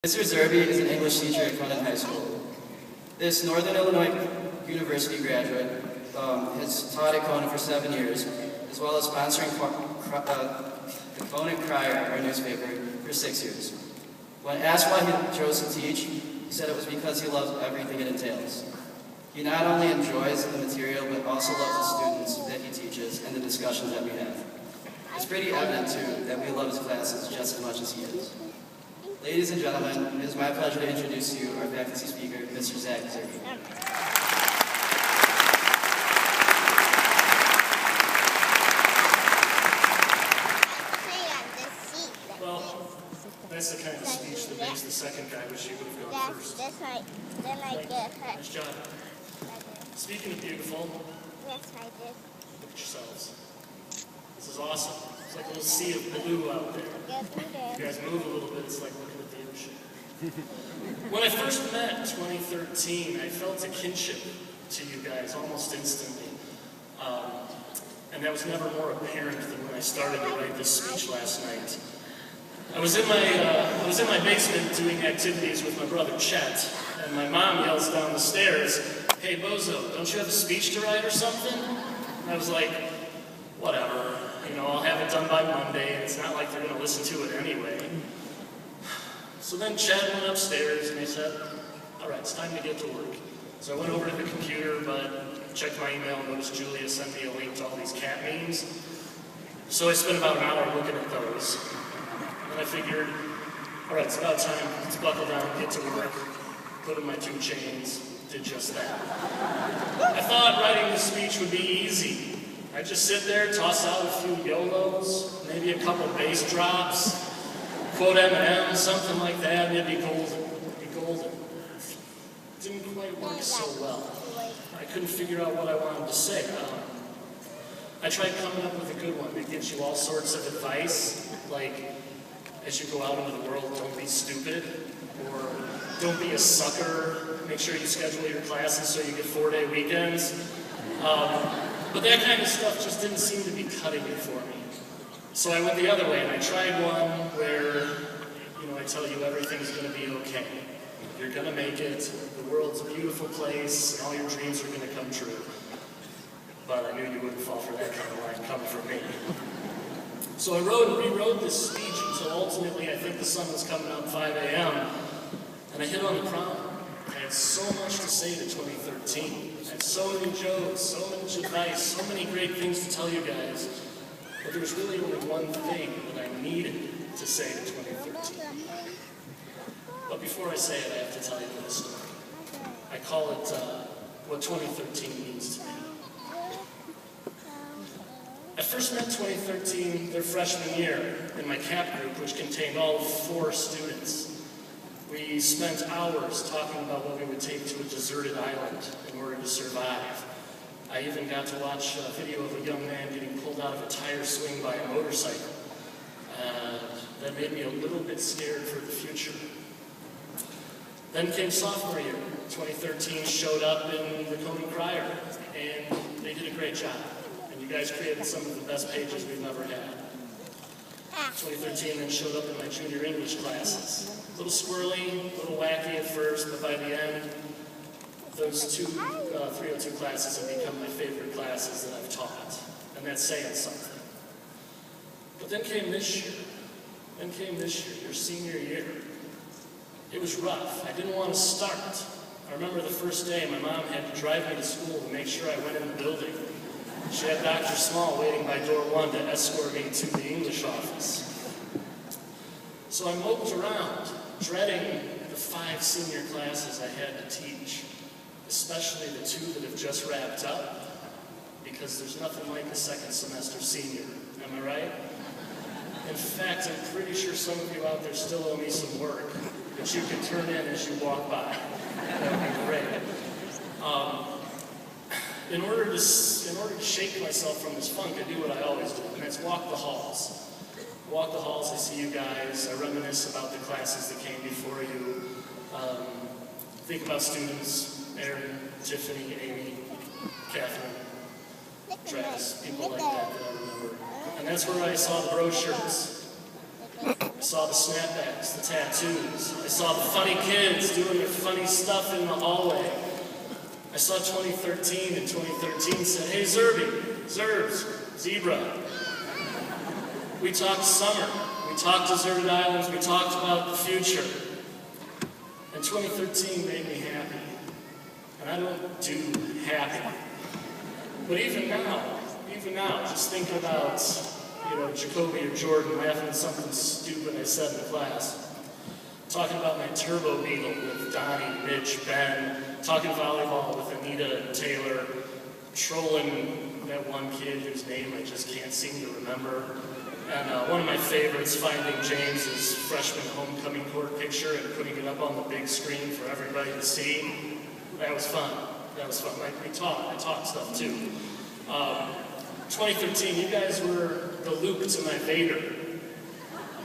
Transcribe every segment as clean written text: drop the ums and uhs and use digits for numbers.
Mr. Zerby is an English teacher at Conant High School. This Northern Illinois University graduate has taught at Conant for 7 years, as well as sponsoring the Conant Crier, our newspaper, for 6 years. When asked why he chose to teach, he said it was because he loves everything it entails. He not only enjoys the material, but also loves the students that he teaches and the discussions that we have. It's pretty evident, too, that we love his classes just as much as he is. Ladies and gentlemen, it is my pleasure to introduce to you our faculty speaker, Mr. Zerby. Well, that's the kind of speech that makes the second guy wish he would have gone first. That's right. Then I get hurt. Nice job. Speaking of beautiful, Yes, I did. look at yourselves. This is awesome. It's like a little sea of blue out there. Yes, we You did. guys move a little bit, it's like looking at the ocean. When I first met 2013, I felt a kinship to you guys almost instantly. And that was never more apparent than when I started to write this speech last night. I was in my basement doing activities with my brother Chet, and my mom yells down the stairs, "Hey Bozo, don't you have a speech to write or something?" And I was like, whatever, I'll have it done by Monday, and it's not like they're going to listen to it anyway. So then Chet went upstairs, and he said, all right, it's time to get to work. So I went over to the computer, but checked my email and noticed Julia sent me a link to all these cat memes. So I spent about an hour looking at those. And I figured, all right, it's about time to buckle down, get to work, put in my 2 chains, did just that. I thought writing this speech would be easy. I'd just sit there, toss out a few YOLOs, maybe a couple bass drops, quote Eminem, something like that, and it'd be golden. It'd be golden. It didn't quite work so well. I couldn't figure out what I wanted to say. I tried coming up with a good one that gives you all sorts of advice, like, as you go out into the world, don't be stupid, or don't be a sucker, make sure you schedule your classes so you get 4-day weekends. But that kind of stuff just didn't seem to be cutting it for me. So I went the other way, and I tried one where, I tell you everything's going to be okay. You're going to make it, the world's a beautiful place, and all your dreams are going to come true. But I knew you wouldn't fall for that kind of line coming from me. So I wrote and rewrote this speech until ultimately I think the sun was coming up 5 a.m. and I hit on the problem. I had so much to say to 2013. I had so many jokes, so much advice, so many great things to tell you guys. But there was really only one thing that I needed to say to 2013. But before I say it, I have to tell you this story. I call it what 2013 means to me. I first met 2013 their freshman year in my CAP group, which contained all 4 students. We spent hours talking about what we would take to a deserted island in order to survive. I even got to watch a video of a young man getting pulled out of a tire swing by a motorcycle. That made me a little bit scared for the future. Then came sophomore year. 2013 showed up in the Conant Crier, and they did a great job. And you guys created some of the best pages we've ever had. 2013 then showed up in my junior English classes. A little squirrely, a little wacky at first, but by the end, those 302 classes have become my favorite classes that I've taught. And that's saying something. But then came this year. Your senior year. It was rough. I didn't want to start. I remember the first day my mom had to drive me to school to make sure I went in the building. She had Dr. Small waiting by door 1 to escort me to the English office. So I moped around, dreading the 5 senior classes I had to teach, especially the 2 that have just wrapped up, because there's nothing like a second semester senior. Am I right? In fact, I'm pretty sure some of you out there still owe me some work that you can turn in as you walk by. That would be great. In order to shake myself from this funk, I do what I always do, and that's walk the halls. Walk the halls, I see you guys, I reminisce about the classes that came before you. Think about students, Aaron, Tiffany, Amy, Catherine, Travis, people like that I remember. And that's where I saw the brochures. I saw the snapbacks, the tattoos. I saw the funny kids doing their funny stuff in the hallway. I saw 2013, and 2013 said, "Hey, Zerby, Zerbs, Zebra." We talked summer. We talked deserted islands. We talked about the future. And 2013 made me happy. And I don't do happy. But even now, just thinking about, Jacoby or Jordan laughing at something stupid I said in class. Talking about my turbo beetle with Donnie, Mitch, Ben. Talking volleyball with Anita and Taylor. Trolling that one kid whose name I just can't seem to remember. And one of my favorites, finding James's freshman homecoming court picture and putting it up on the big screen for everybody to see. That was fun. I taught stuff too. 2013, you guys were the Luke to my Vader.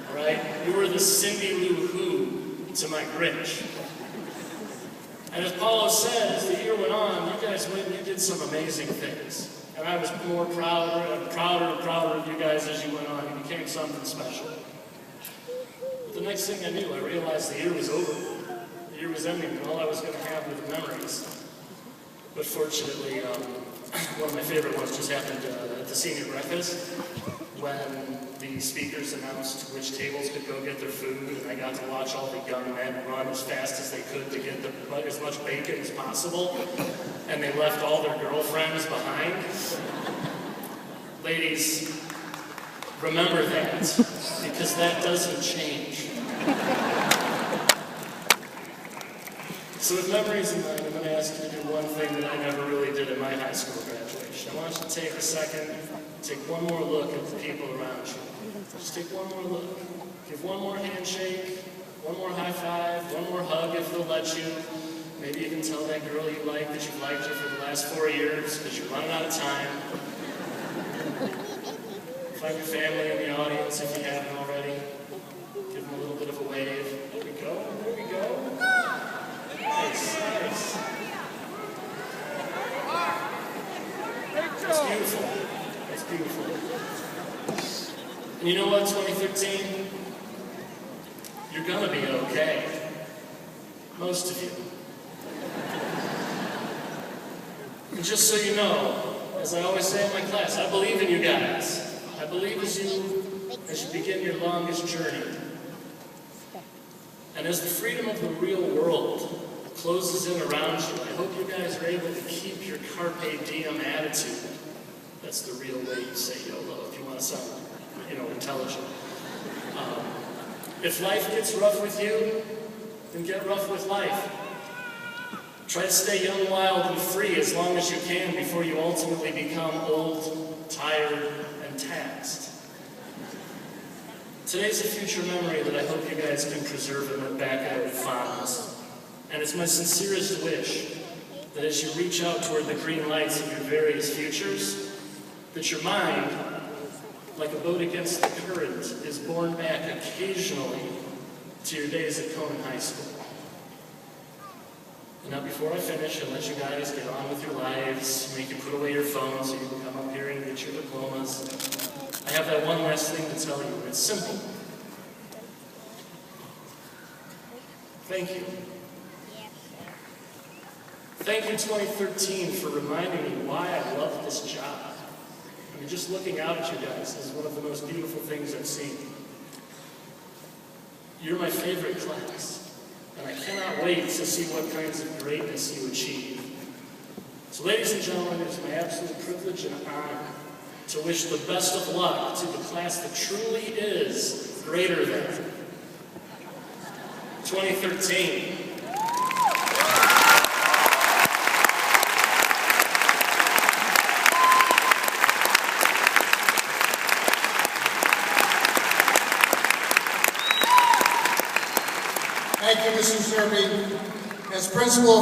All right? You were the Cindy Lou Who to my Grinch. And as Paulo said, as the year went on, you guys did some amazing things. And I was more prouder and prouder of you guys as you went on. You became something special. But the next thing I knew, I realized the year was over. The year was ending, and all I was going to have were the memories. But fortunately, one of my favorite ones just happened at the senior breakfast, when the speakers announced which tables could go get their food, and I got to watch all the young men run as fast as they could to get as much bacon as possible, and they left all their girlfriends behind. Ladies, remember that, because that doesn't change. So with memories in mind, I'm going to ask you to do one thing that I never really did at my high school graduation. I want you to take a second, take one more look at the people around you. Just take one more look. Give one more handshake, one more high five, one more hug if they'll let you. Maybe you can tell that girl you like that you've liked her for the last 4 years because you're running out of time. Find your family in the audience if you haven't already. Give them a little bit of a wave. There we go, there we go. Nice, nice. That's beautiful. That's beautiful. And you know what, 2013? You're gonna be okay. Most of you. And just so you know, as I always say in my class, I believe in you guys. I believe as you begin your longest journey. And as the freedom of the real world closes in around you, I hope you guys are able to keep your carpe diem attitude. That's the real way you say YOLO if you want to sound, intelligent. If life gets rough with you, then get rough with life. Try to stay young, wild, and free as long as you can before you ultimately become old, tired, and taxed. Today's a future memory that I hope you guys can preserve and look back at with fondness. And it's my sincerest wish that as you reach out toward the green lights of your various futures, that your mind, like a boat against the current, is borne back occasionally to your days at Conant High School. And now before I finish and let you guys get on with your lives, make you put away your phones so you can come up here and get your diplomas, I have that one last thing to tell you, and it's simple. Thank you. Thank you, 2013, for reminding me why I love this job. I mean, just looking out at you guys is one of the most beautiful things I've seen. You're my favorite class, and I cannot wait to see what kinds of greatness you achieve. So, ladies and gentlemen, it is my absolute privilege and honor to wish the best of luck to the class that truly is greater than 2013. Thank you, Mr. Zerby. As principal